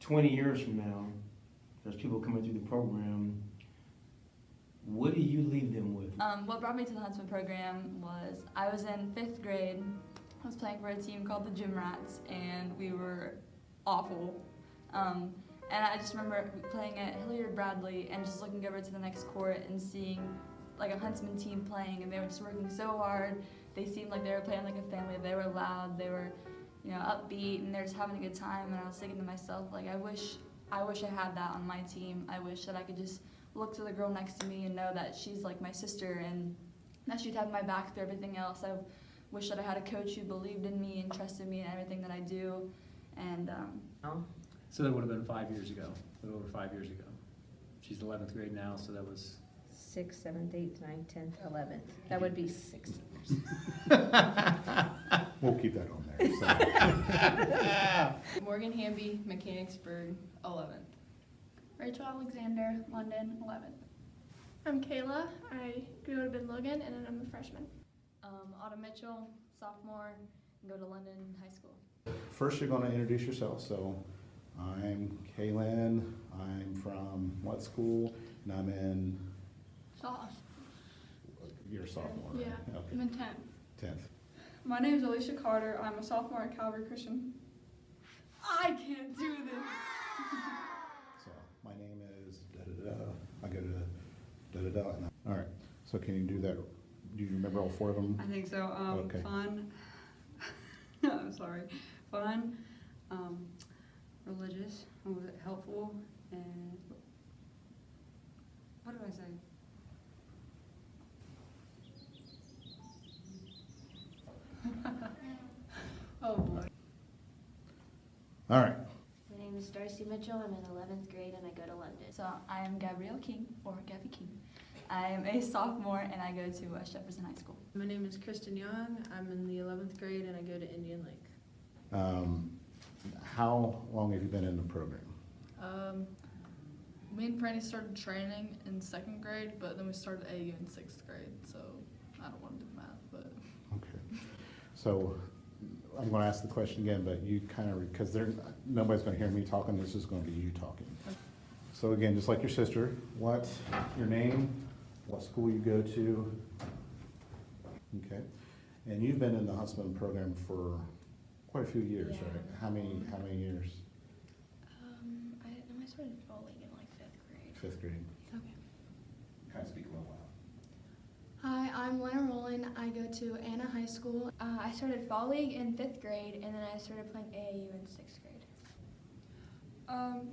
20 years from now, there's people coming through the program, what do you leave them with? What brought me to the Huntsman program was I was in 5th grade. I was playing for a team called the Gym Rats, and we were awful. And I just remember playing at Hilliard Bradley and just looking over to the next court and seeing like a Huntsman team playing, and they were just working so hard. They seemed like they were playing like a family. They were loud. They were, upbeat, and they're just having a good time. And I was thinking to myself, like, I wish I had that on my team. I wish that I could just look to the girl next to me and know that she's like my sister and that she'd have my back through everything else. I wish that I had a coach who believed in me and trusted me in everything that I do. And So that would have been 5 years ago, a little over 5 years ago. She's 11th grade now, so that was 6th, 7th, 8th, 9th, 10th, 11th. That would be 6 years. We'll keep that on there. So. Morgan Hamby, Mechanicsburg, 11th. Rachel Alexander, London, 11th. I'm Kayla. I go to Ben Logan, and then I'm a freshman. Autumn Mitchell, sophomore, and go to London High School. First, you're going to introduce yourself. So, I'm Kaylin. I'm from what school? And I'm in. You're a sophomore. Yeah, Right? Okay. I'm in 10th. 10th. My name is Alicia Carter. I'm a sophomore at Calvary Christian. I can't do this. So, my name is da-da-da. I go to da-da-da. All right. So, can you do that? Do you remember all 4 of them? I think so. Okay. Fun. I'm sorry. Fun. Religious. Helpful. And what do I say? Oh boy. All right. My name is Darcy Mitchell. I'm in 11th grade and I go to London. So I am Gabrielle King, or Gabby King. I am a sophomore and I go to West Jefferson High School. My name is Kristen Young. I'm in the 11th grade and I go to Indian Lake. How long have you been in the program? Me and Franny started training in 2nd grade, but then we started AU in 6th grade, so I don't want to do math, but. Okay. So I'm going to ask the question again, but you kind of, because nobody's going to hear me talking, this is going to be you talking. So again, just like your sister, what's your name, what school you go to, okay? And you've been in the Huntsman program for quite a few years, Yeah. right? How many years? I started bowling in like 5th grade. 5th grade. Okay. Kind of speak a little loud. Hi, I'm Lena Rowland. I go to Anna High School. I started Fall League in 5th grade, and then I started playing AAU in 6th grade.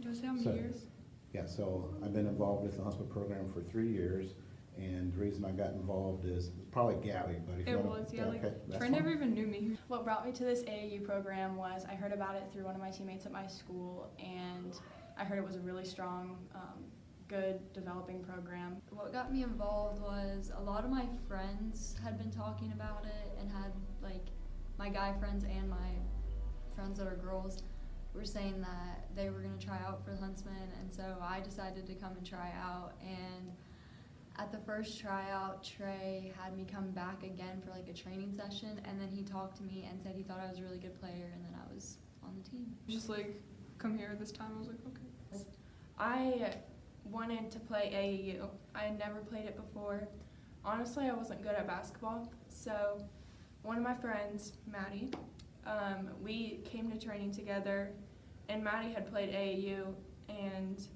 Do I say how many So- years? Yeah, so I've been involved with the Huntsman program for 3 years, and the reason I got involved is probably Gabby, but if you It want was, to. yeah, like, that's Trey fine. never even knew me. What brought me to this AAU program was I heard about it through one of my teammates at my school, and I heard it was a really strong, good developing program. What got me involved was a lot of my friends had been talking about it and had like my guy friends and my friends that are girls were saying that they were going to try out for the Huntsman, and so I decided to come and try out. And at the first tryout, Trey had me come back again for like a training session, and then he talked to me and said he thought I was a really good player, and then I was on the team. Just like, come here this time. I was like, okay. I wanted to play AAU. I had never played it before. Honestly, I wasn't good at basketball, so one of my friends, Maddie, we came to training together, and Maddie had played AAU, and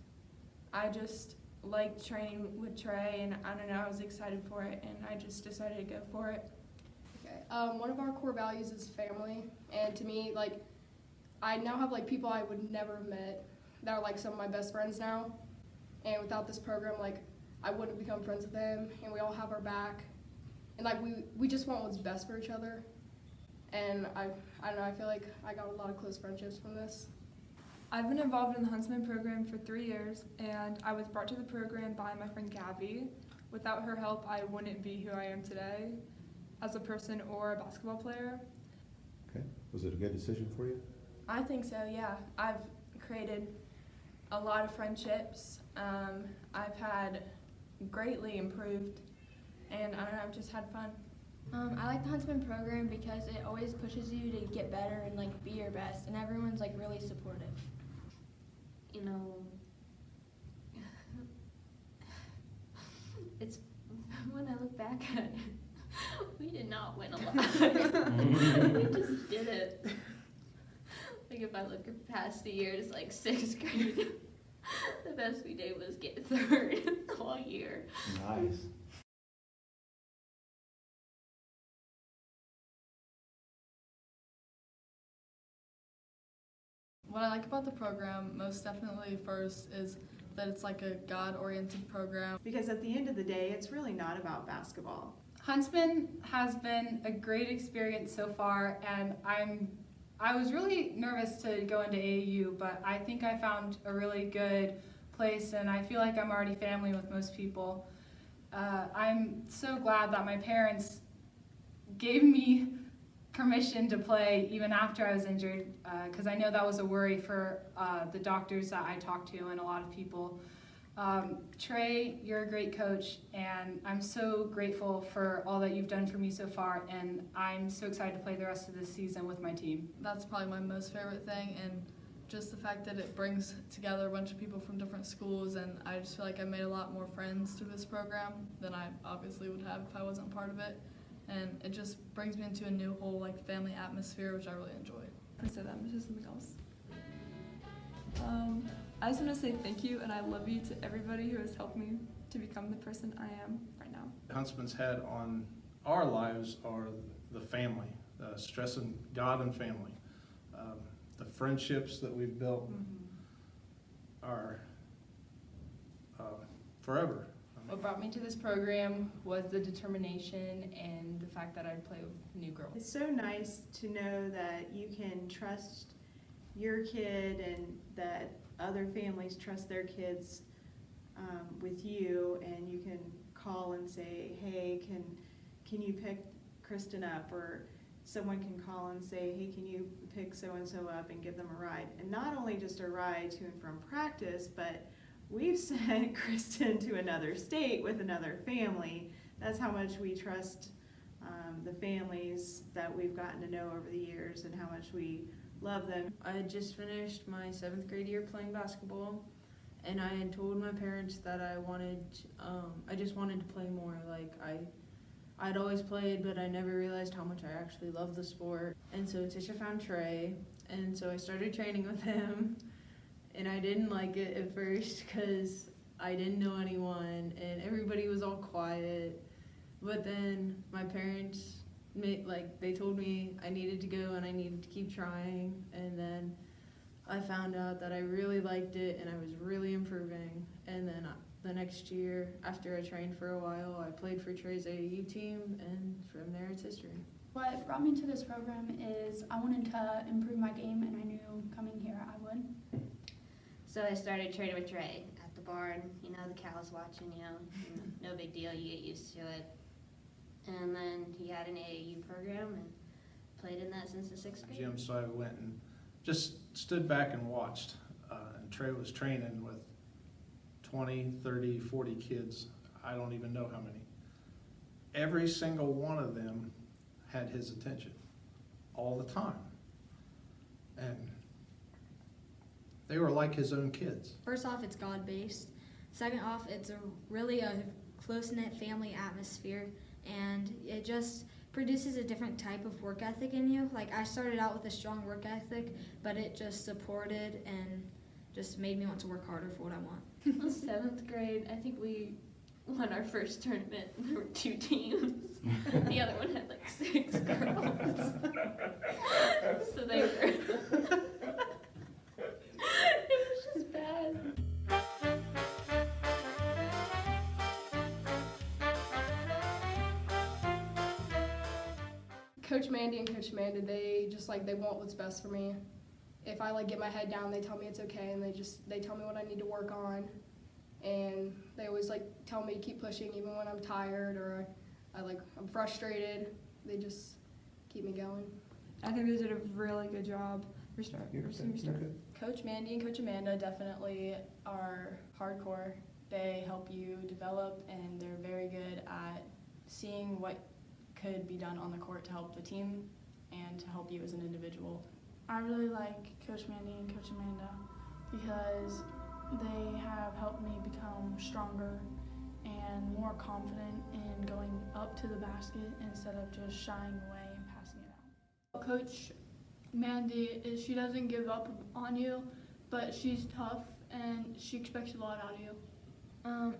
I just liked training with Trey, and I don't know, I was excited for it, and I just decided to go for it. Okay. One of our core values is family, and to me, like, I now have like people I would never have met that are like some of my best friends now, and without this program, like, I wouldn't have become friends with them, and we all have our back, and like we just want what's best for each other, and I don't know, I feel like I got a lot of close friendships from this. I've been involved in the Huntsman program for 3 years, and I was brought to the program by my friend Gabby. Without her help, I wouldn't be who I am today as a person or a basketball player. Okay, was it a good decision for you? I think so, yeah. I've created a lot of friendships. I've had greatly improved, and I don't know, I've just had fun. I like the Huntsman program because it always pushes you to get better and like be your best, and everyone's like really supportive. good. We did not win a lot. We just did it. Like if I look past the years, like 6th grade, the best we did was get 3rd all year. Nice. What I like about the program, most definitely first, is that it's like a God-oriented program. Because at the end of the day, it's really not about basketball. Huntsman has been a great experience so far, and I was really nervous to go into AAU, but I think I found a really good place, and I feel like I'm already family with most people. I'm so glad that my parents gave me permission to play even after I was injured, because I know that was a worry for the doctors that I talked to and a lot of people. Trey, you're a great coach, and I'm so grateful for all that you've done for me so far, and I'm so excited to play the rest of this season with my team. That's probably my most favorite thing, and just the fact that it brings together a bunch of people from different schools, and I just feel like I made a lot more friends through this program than I obviously would have if I wasn't part of it. And it just brings me into a new whole like family atmosphere, which I really enjoy. I said that, but just something else. I just want to say thank you, and I love you to everybody who has helped me to become the person I am right now. Huntsman's had on our lives are the family, stressing God and family. The friendships that we've built are forever. What brought me to this program was the determination and the fact that I'd play with new girls. It's so nice to know that you can trust your kid and that other families trust their kids with you, and you can call and say, hey, can you pick Kristen up? Or someone can call and say, hey, can you pick so-and-so up and give them a ride? And not only just a ride to and from practice, but we've sent Kristen to another state with another family. That's how much we trust the families that we've gotten to know over the years and how much we love them. I had just finished my 7th grade year playing basketball, and I had told my parents that I just wanted to play more. Like I'd always played, but I never realized how much I actually loved the sport. And so Tisha found Trey, and so I started training with him. And I didn't like it at first because I didn't know anyone, and everybody was all quiet. But then my parents they told me I needed to go and I needed to keep trying, and then I found out that I really liked it and I was really improving. And then the next year, after I trained for a while, I played for Trey's AAU team, and from there it's history. What brought me to this program is I wanted to improve my game, and I knew coming here I would. So I started training with Trey at the barn. You know, the cows watching you. No big deal, you get used to it. And then he had an AAU program and played in that since the 6th grade. Gym, so I went and just stood back and watched. And Trey was training with 20, 30, 40 kids. I don't even know how many. Every single one of them had his attention all the time. And they were like his own kids. First off, it's God-based. Second off, it's really a close-knit family atmosphere, and it just produces a different type of work ethic in you. Like, I started out with a strong work ethic, but it just supported and just made me want to work harder for what I want. In 7th grade, I think we won our first tournament. There were 2 teams. The other one had like 6 girls. So they were... It was just bad. Coach Mandy and Coach Amanda, they want what's best for me. If I get my head down, they tell me it's okay, and they tell me what I need to work on, and they always tell me to keep pushing even when I'm tired or I'm frustrated. They just keep me going. I think they did a really good job. Restart. Coach Mandy and Coach Amanda definitely are hardcore. They help you develop, and they're very good at seeing what could be done on the court to help the team and to help you as an individual. I really like Coach Mandy and Coach Amanda because they have helped me become stronger and more confident in going up to the basket instead of just shying away and passing it out. Coach Mandy is she doesn't give up on you, but she's tough and she expects a lot out of you.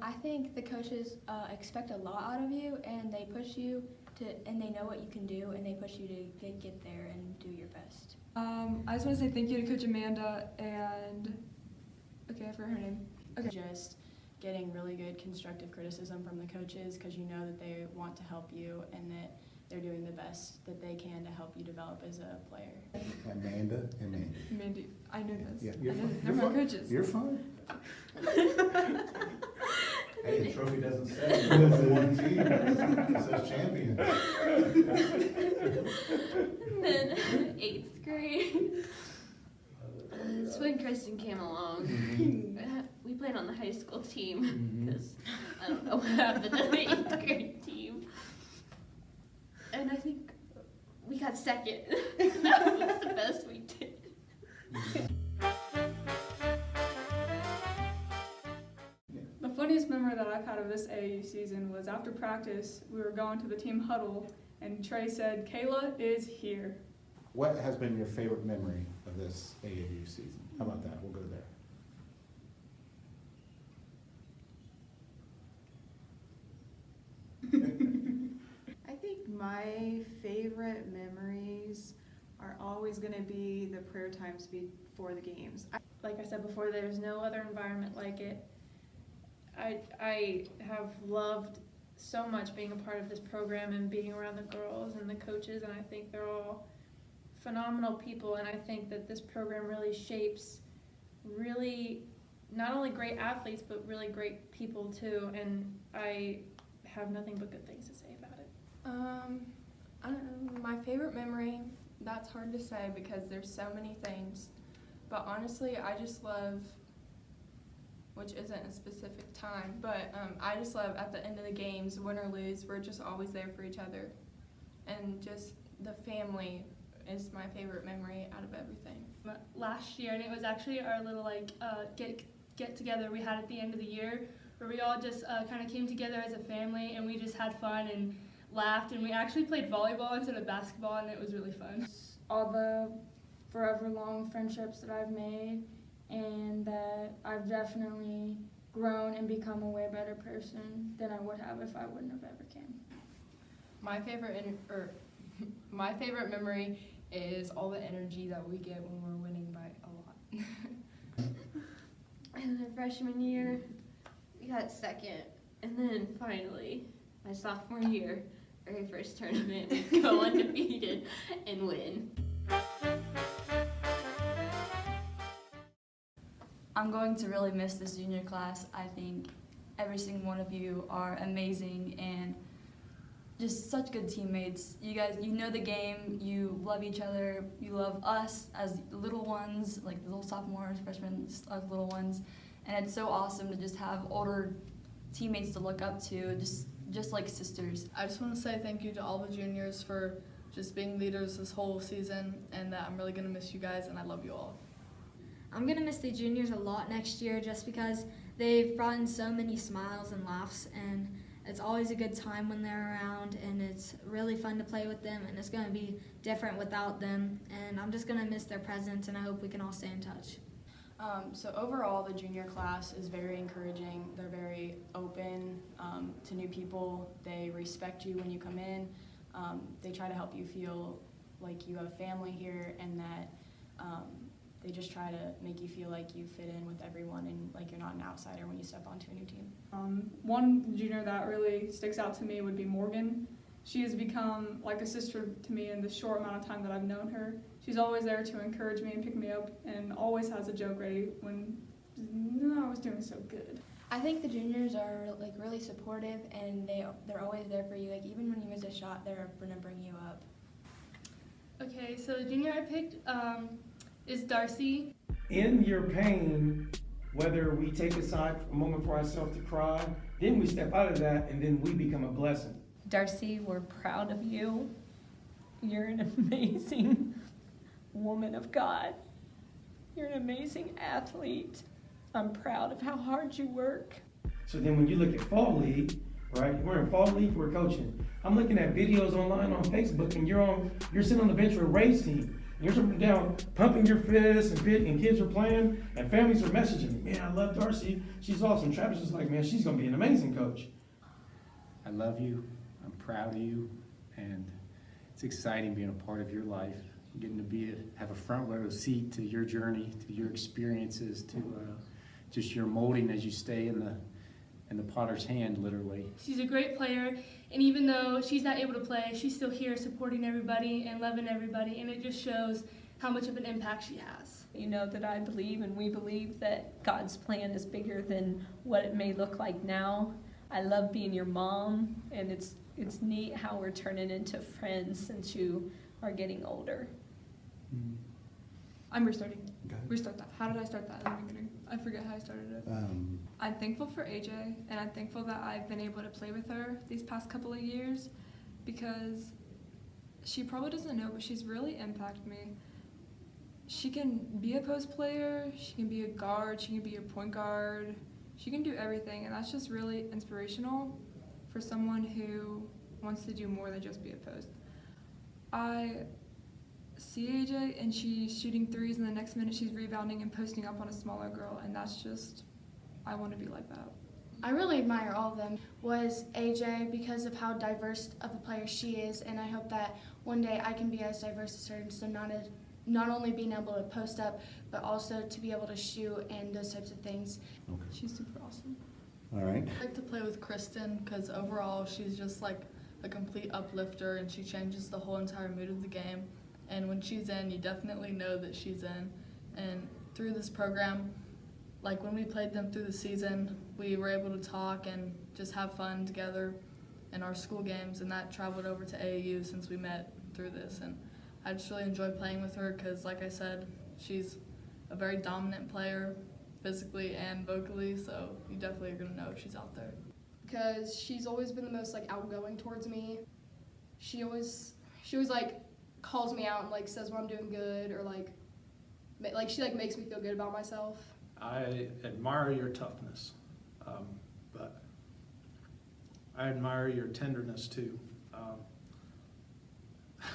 I think the coaches expect a lot out of you, and they push you and they know what you can do, and they push you to get there and do your best. I just want to say thank you to Coach Amanda and I forgot her name. Just getting really good constructive criticism from the coaches, because you know that they want to help you and that they're doing the best that they can to help you develop as a player. Amanda and Mandy. Mandy, I knew this. Yeah, you're fine. They're my coaches. You're fine. Hey, the trophy doesn't say one team, it says champion. And then 8th grade, that's when Kristen came along. We played on the high school team because I don't know what happened to the 8th grade team. And I think we got second. That was the best we did. The funniest memory that I've had of this AAU season was after practice, we were going to the team huddle, and Trey said, "Kayla is here." What has been your favorite memory of this AAU season? How about that? We'll go there. I think my favorite memories are always going to be the prayer times before the games. Like I said before, there's no other environment like it. I have loved so much being a part of this program and being around the girls and the coaches, and I think they're all phenomenal people, and I think that this program really shapes really not only great athletes but really great people too, and I have nothing but good things to say about it. I don't know, my favorite memory, that's hard to say because there's so many things, but honestly I just love, which isn't a specific time, but I just love at the end of the games, win or lose, we're just always there for each other, and just the family is my favorite memory out of everything. Last year, and it was actually our little get together we had at the end of the year, where we all just kind of came together as a family, and we just had fun and laughed, and we actually played volleyball instead of basketball, and it was really fun. All the forever long friendships that I've made, and that I've definitely grown and become a way better person than I would have if I wouldn't have ever came. My favorite memory is all the energy that we get when we're winning by a lot. And then freshman year, we got second. And then finally, my sophomore year, very first tournament, we go undefeated and win. I'm going to really miss this junior class. I think every single one of you are amazing and just such good teammates. You guys, you know the game, you love each other, you love us as little ones, like the little sophomores, freshmen, as little ones. And it's so awesome to just have older teammates to look up to, just like sisters. I just want to say thank you to all the juniors for just being leaders this whole season, and that I'm really going to miss you guys, and I love you all. I'm going to miss the juniors a lot next year just because they've brought in so many smiles and laughs, and it's always a good time when they're around, and it's really fun to play with them, and it's going to be different without them, and I'm just going to miss their presence, and I hope we can all stay in touch. So overall, the junior class is very encouraging. They're very open to new people. They respect you when you come in. They try to help you feel like you have a family here, and that they just try to make you feel like you fit in with everyone and like you're not an outsider when you step onto a new team. One junior that really sticks out to me would be Morgan. She has become like a sister to me in the short amount of time that I've known her. She's always there to encourage me and pick me up, and always has a joke ready when I was doing so good. I think the juniors are like really supportive, and they're always there for you. Like even when you miss a shot, they're gonna bring you up. Okay, so the junior I picked is Darcy. In your pain, whether we take aside a moment for ourselves to cry, then we step out of that, and then we become a blessing. Darcy, we're proud of you. You're an amazing woman of God. You're an amazing athlete. I'm proud of how hard you work. So then when you look at fall league, right? We're in fall league, we're coaching. I'm looking at videos online on Facebook, and you're sitting on the bench with a race team. You're jumping down, pumping your fists, and kids are playing, and families are messaging me, man, I love Darcy. She's awesome. Travis is like, man, she's gonna be an amazing coach. I love you. I'm proud of you, and it's exciting being a part of your life, getting to have a front row seat to your journey, to your experiences, to just your molding as you stay in the potter's hand, literally. She's a great player, and even though she's not able to play, she's still here supporting everybody and loving everybody, and it just shows how much of an impact she has. You know that I believe and we believe that God's plan is bigger than what it may look like now. I love being your mom, and it's neat how we're turning into friends since you are getting older. I'm restarting. Go ahead. Restart that. How did I start that in the beginning? I forget how I started it. I'm thankful for AJ, and I'm thankful that I've been able to play with her these past couple of years, because she probably doesn't know, but she's really impacted me. She can be a post player, she can be a guard, she can be a point guard, she can do everything, and that's just really inspirational for someone who wants to do more than just be a post. I see AJ, and she's shooting threes, and the next minute she's rebounding and posting up on a smaller girl, and that's just, I want to be like that. I really admire all of them. Was AJ because of how diverse of a player she is, and I hope that one day I can be as diverse as her, and so not only being able to post up, but also to be able to shoot and those types of things. Okay. She's super awesome. All right. I like to play with Kristen because overall she's just like a complete uplifter, and she changes the whole entire mood of the game. And when she's in, you definitely know that she's in. And through this program, like when we played them through the season, we were able to talk and just have fun together in our school games, and that traveled over to AAU since we met through this. And I just really enjoy playing with her because, like I said, she's a very dominant player physically and vocally, so you definitely are going to know if she's out there. Because she's always been the most like outgoing towards me. She always like calls me out and like says when I'm doing good, or like she like makes me feel good about myself. I admire your toughness, but I admire your tenderness too.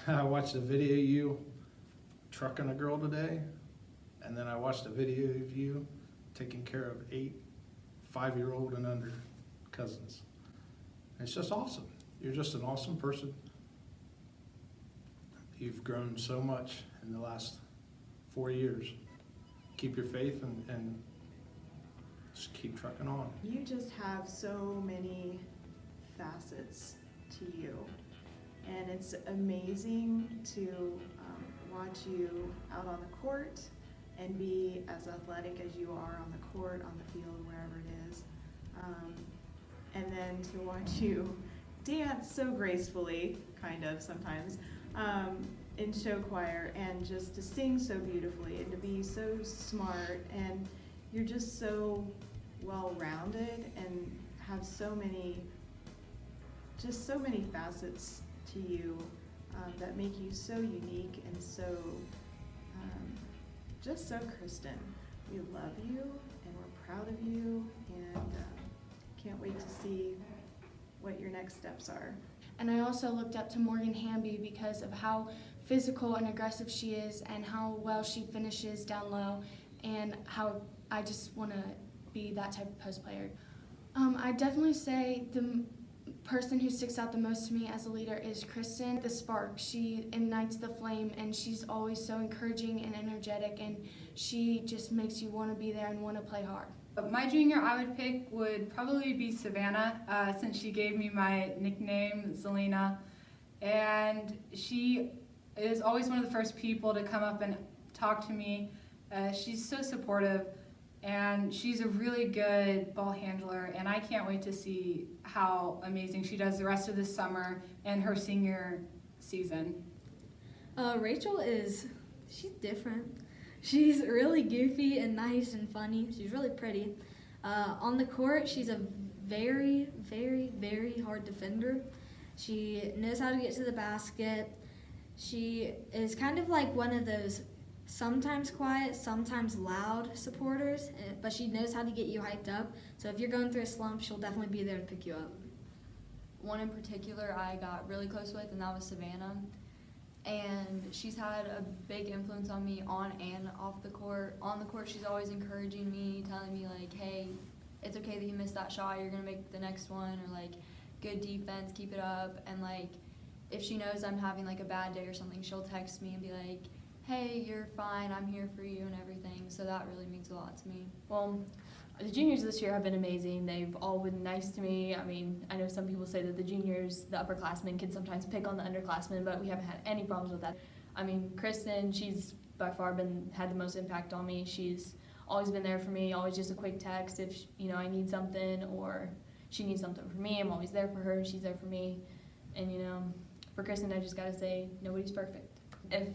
I watched a video of you trucking a girl today, and then I watched a video of you taking care of 8 5-year-old and under cousins. It's just awesome. You're just an awesome person. You've grown so much in the last 4 years. Keep your faith and just keep trucking on. You just have so many facets to you, and it's amazing to watch you out on the court and be as athletic as you are on the court, on the field, wherever it is, and then to watch you dance so gracefully, kind of sometimes, in show choir, and just to sing so beautifully and to be so smart, and you're just so well-rounded and have so many facets to you that make you so unique and so just so Kristen. We love you and we're proud of you, and can't wait to see what your next steps are. And I also looked up to Morgan Hamby because of how physical and aggressive she is, and how well she finishes down low, and how I just want to be that type of post player. I definitely say the person who sticks out the most to me as a leader is Kristen, the spark. She ignites the flame, and she's always so encouraging and energetic, and she just makes you want to be there and want to play hard. My junior I would pick would probably be Savannah, since she gave me my nickname, Zelina. And she is always one of the first people to come up and talk to me. She's so supportive, and she's a really good ball handler, and I can't wait to see how amazing she does the rest of this summer and her senior season. Rachel she's different. She's really goofy and nice and funny. She's really pretty. On the court, she's a very, very, very hard defender. She knows how to get to the basket. She is kind of like one of those sometimes quiet, sometimes loud supporters, but she knows how to get you hyped up. So if you're going through a slump, she'll definitely be there to pick you up. One in particular I got really close with, and that was Savannah. And she's had a big influence on me on and off the court. On the court, she's always encouraging me, telling me like, hey, it's okay that you missed that shot, you're gonna make the next one, or like, good defense, keep it up. And like, if she knows I'm having like a bad day or something, she'll text me and be like, hey, you're fine, I'm here for you and everything. So that really means a lot to me. Well, the juniors this year have been amazing. They've all been nice to me. I mean, I know some people say that the juniors, the upperclassmen, can sometimes pick on the underclassmen, but we haven't had any problems with that. I mean, Kristen, she's by far had the most impact on me. She's always been there for me, always just a quick text if, I need something or she needs something from me. I'm always there for her, she's there for me. And, for Kristen, I just gotta say, nobody's perfect. If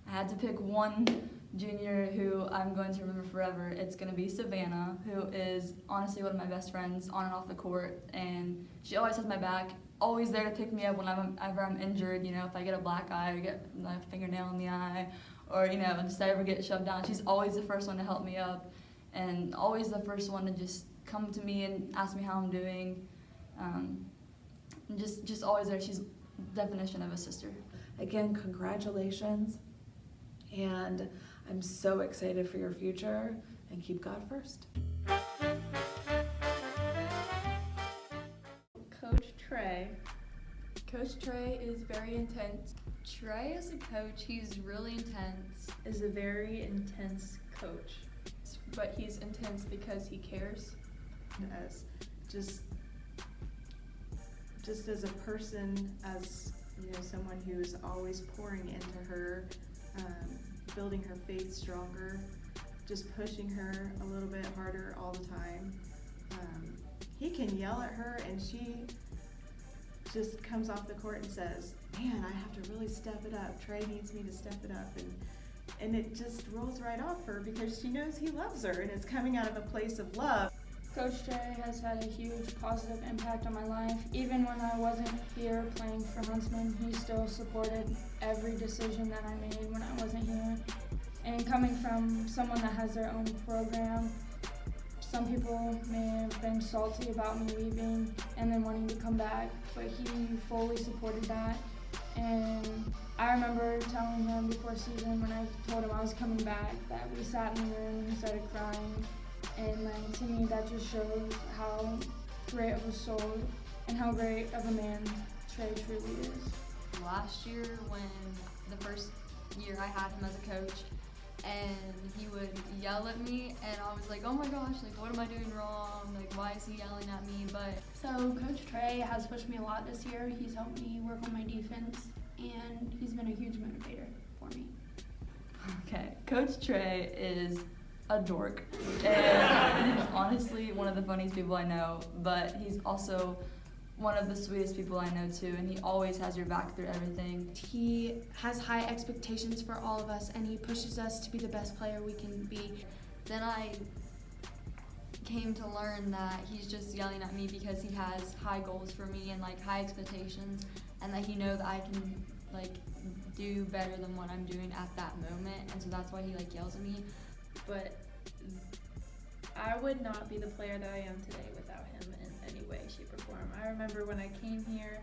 I had to pick one junior who I'm going to remember forever, it's going to be Savannah, who is honestly one of my best friends on and off the court, and she always has my back, always there to pick me up whenever I'm injured. If I get a black eye or get a fingernail in the eye, or just I ever get shoved down, she's always the first one to help me up, and always the first one to just come to me and ask me how I'm doing. And just always there. She's the definition of a sister. Again, congratulations, and I'm so excited for your future, and keep God first. Coach Trey. Coach Trey is very intense. Trey is a coach, he's really intense. Is a very intense coach. But he's intense because he cares. As just as a person, as someone who is always pouring into her, building her faith stronger, just pushing her a little bit harder all the time. He can yell at her and she just comes off the court and says, man, I have to really step it up. Trey needs me to step it up. And it just rolls right off her because she knows he loves her and it's coming out of a place of love. Coach Trey has had a huge positive impact on my life. Even when I wasn't here playing for Huntsman, he still supported every decision that I made when I wasn't here. And coming from someone that has their own program, some people may have been salty about me leaving and then wanting to come back, but he fully supported that. And I remember telling him before season when I told him I was coming back that we sat in the room and he started crying. And to me, that just shows how great of a soul and how great of a man Trey truly is. Last year, when the first year I had him as a coach, and he would yell at me, and I was like, oh my gosh, like, what am I doing wrong? Like, why is he yelling at me? But So Coach Trey has pushed me a lot this year. He's helped me work on my defense, and he's been a huge motivator for me. okay, Coach Trey is a dork, and he's honestly one of the funniest people I know, but he's also one of the sweetest people I know too, and he always has your back through everything. He has high expectations for all of us, and he pushes us to be the best player we can be. Then I came to learn that he's just yelling at me because he has high goals for me and like high expectations, and that he knows that I can like do better than what I'm doing at that moment, and so that's why he like yells at me. But I would not be the player that I am today without him in any way, shape, or form. I remember when I came here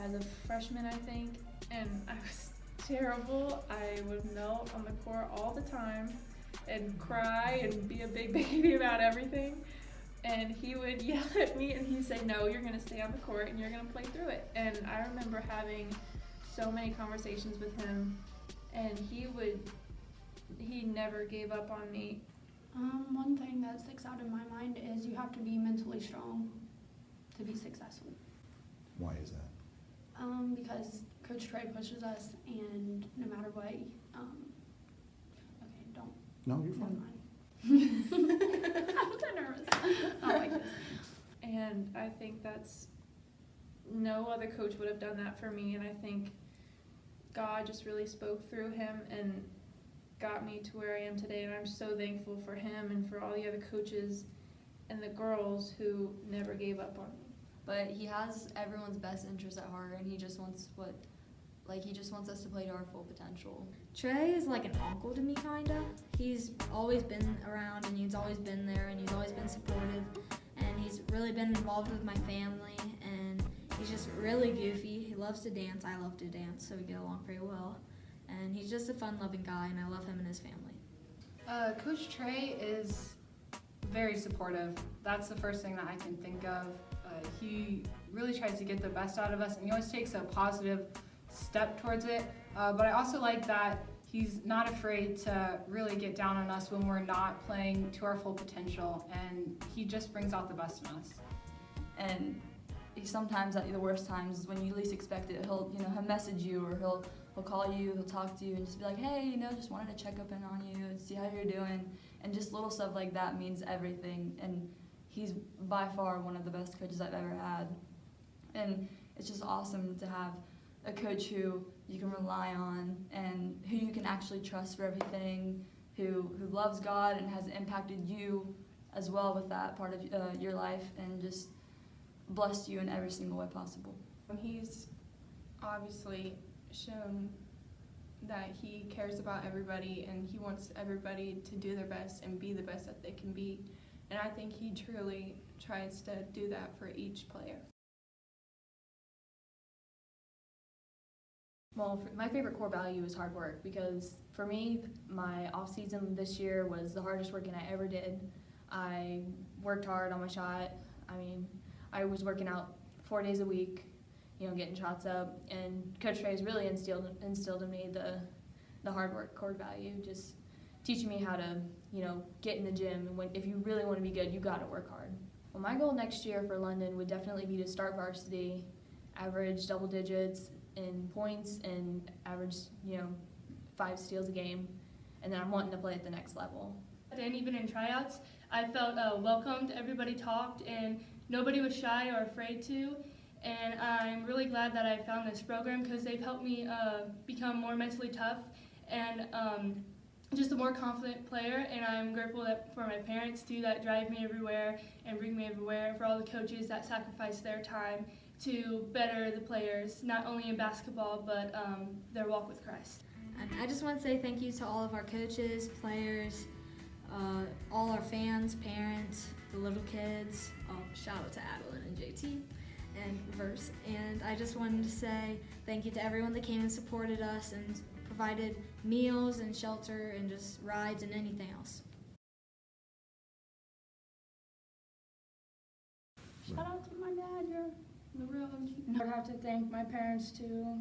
as a freshman, I think, and I was terrible. I would melt on the court all the time and cry and be a big baby about everything. And he would yell at me and he'd say, no, you're going to stay on the court and you're going to play through it. And I remember having so many conversations with him, and he never gave up on me. One thing that sticks out in my mind is you have to be mentally strong to be successful. Why is that? Because Coach Trey pushes us, and no matter what, okay, don't. No, you're Never fine. mind. I'm so nervous. I like this. And I think that's, no other coach would have done that for me, and I think God just really spoke through him and got me to where I am today, and I'm so thankful for him and for all the other coaches and the girls who never gave up on me. But he has everyone's best interest at heart, and he just wants what Like, he just wants us to play to our full potential. Trey is like an uncle to me, kinda. He's always been around, and he's always been there, and he's always been supportive, and he's really been involved with my family, and he's just really goofy. He loves to dance. I love to dance, so we get along pretty well. And he's just a fun-loving guy, and I love him and his family. Coach Trey is very supportive. That's the first thing that I can think of. He really tries to get the best out of us, and he always takes a positive step towards it. But I also like that he's not afraid to really get down on us when we're not playing to our full potential, and he just brings out the best in us. And he sometimes, at the worst times, is when you least expect it, he'll message you, or he'll call you, he'll talk to you, and just be like, hey, just wanted to check up in on you and see how you're doing. And just little stuff like that means everything. And he's by far one of the best coaches I've ever had. And it's just awesome to have a coach who you can rely on and who you can actually trust for everything, who loves God and has impacted you as well with that part of your life, and just blessed you in every single way possible. He's obviously shown that he cares about everybody, and he wants everybody to do their best and be the best that they can be. And I think he truly tries to do that for each player. Well, my favorite core value is hard work, because for me, my off season this year was the hardest working I ever did. I worked hard on my shot. I was working out 4 days a week, getting shots up, and Coach Trey has really instilled in me the hard work core value, just teaching me how to, get in the gym, and if you really want to be good, you got to work hard. Well, my goal next year for London would definitely be to start varsity, average double digits in points, and average, 5 steals a game, and then I'm wanting to play at the next level. And even in tryouts, I felt welcomed. Everybody talked, and nobody was shy or afraid to. And I'm really glad that I found this program, because they've helped me become more mentally tough and just a more confident player. And I'm grateful for my parents too, that drive me everywhere and bring me everywhere, and for all the coaches that sacrifice their time to better the players, not only in basketball, but their walk with Christ. I just want to say thank you to all of our coaches, players, all our fans, parents, the little kids. Shout out to Adeline and JT and Verse. And I just wanted to say thank you to everyone that came and supported us and provided meals and shelter and just rides and anything else. Shout out to my dad, you're the real OG. I have to thank my parents too.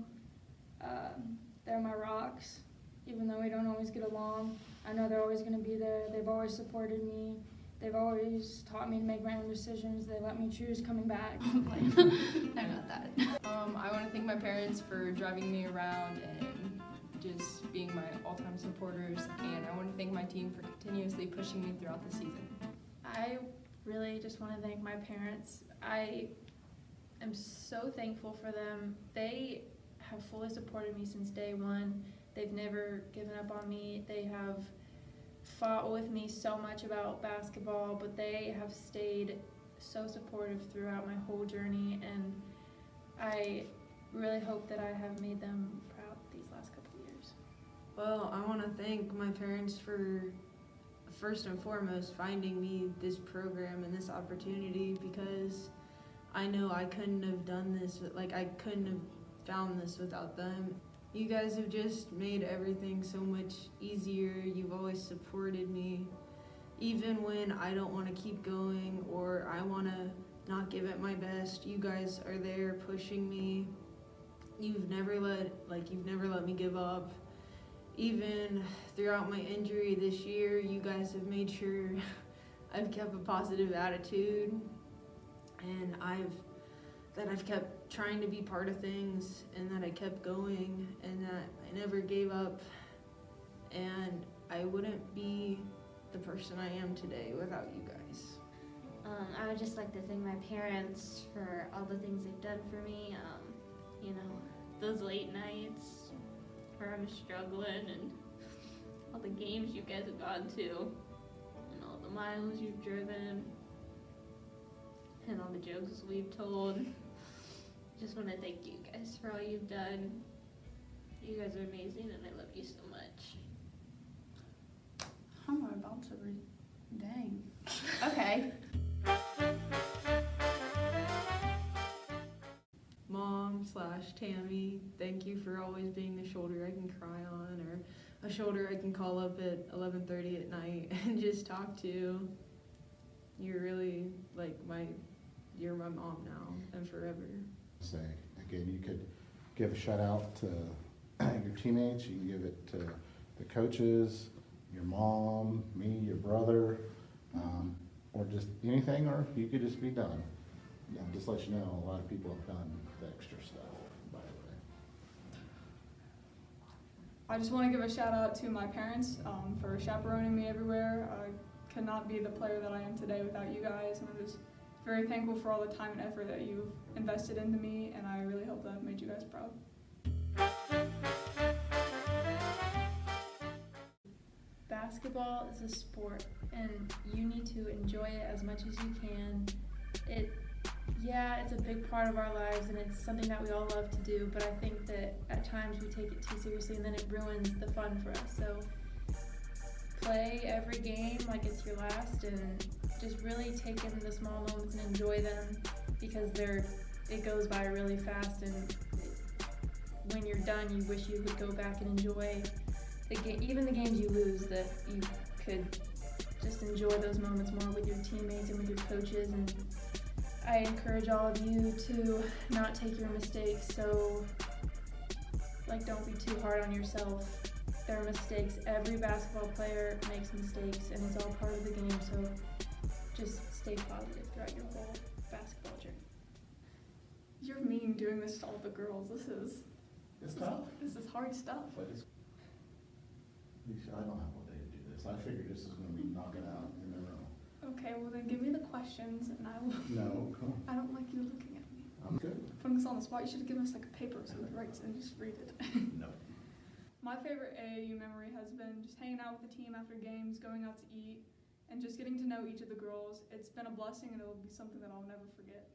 They're my rocks. Even though we don't always get along, I know they're always going to be there. They've always supported me. They've always taught me to make my own decisions. They let me choose coming back. I'm not that. I want to thank my parents for driving me around and just being my all-time supporters, and I want to thank my team for continuously pushing me throughout the season. I really just want to thank my parents. I am so thankful for them. They have fully supported me since day one. They've never given up on me. They have fought with me so much about basketball, but they have stayed so supportive throughout my whole journey, and I really hope that I have made them proud these last couple of years. Well, I want to thank my parents for, first and foremost, finding me this program and this opportunity, because I know I couldn't have done this, I couldn't have found this without them. You guys have just made everything so much easier. You've always supported me. Even when I don't want to keep going or I want to not give it my best, you guys are there pushing me. You've never let me give up. Even throughout my injury this year, you guys have made sure I've kept a positive attitude, and I've kept trying to be part of things, and that I kept going, and that I never gave up, and I wouldn't be the person I am today without you guys. I would just like to thank my parents for all the things they've done for me. Those late nights where I'm struggling, and all the games you guys have gone to, and all the miles you've driven, and all the jokes we've told. Just want to thank you guys for all you've done. You guys are amazing and I love you so much. How am I about to read? Dang. Okay. Mom/Tammy, thank you for always being the shoulder I can cry on, or a shoulder I can call up at 11:30 at night and just talk to. You're really you're my mom now and forever. Say, again, you could give a shout out to your teammates, you can give it to the coaches, your mom, me, your brother, or just anything, or you could just be done. Yeah, just let you know, a lot of people have done the extra stuff, by the way. I just want to give a shout out to my parents for chaperoning me everywhere. I could not be the player that I am today without you guys, and I'm just very thankful for all the time and effort that you've invested into me, and I really hope that I've made you guys proud. Basketball is a sport, and you need to enjoy it as much as you can. It's a big part of our lives, and it's something that we all love to do, but I think that at times we take it too seriously, and then it ruins the fun for us. So play every game like it's your last, and just really take in the small moments and enjoy them, because it goes by really fast, and when you're done, you wish you could go back and enjoy even the games you lose, that you could just enjoy those moments more with your teammates and with your coaches. And I encourage all of you to not take your mistakes don't be too hard on yourself. There are mistakes. Every basketball player makes mistakes, and it's all part of the game, so just stay positive throughout your whole basketball journey. You're mean doing this to all the girls. It's tough. This is hard stuff. But I don't have all day to do this. I figured this is gonna be knocking out, you never know. Okay, well then give me the questions and I will. No, come on. I don't like you looking at me. I'm good. Putting us on the spot, you should have given us like a paper so we could write and just read it. No. My favorite AAU memory has been just hanging out with the team after games, going out to eat, and just getting to know each of the girls. It's been a blessing, and it'll be something that I'll never forget.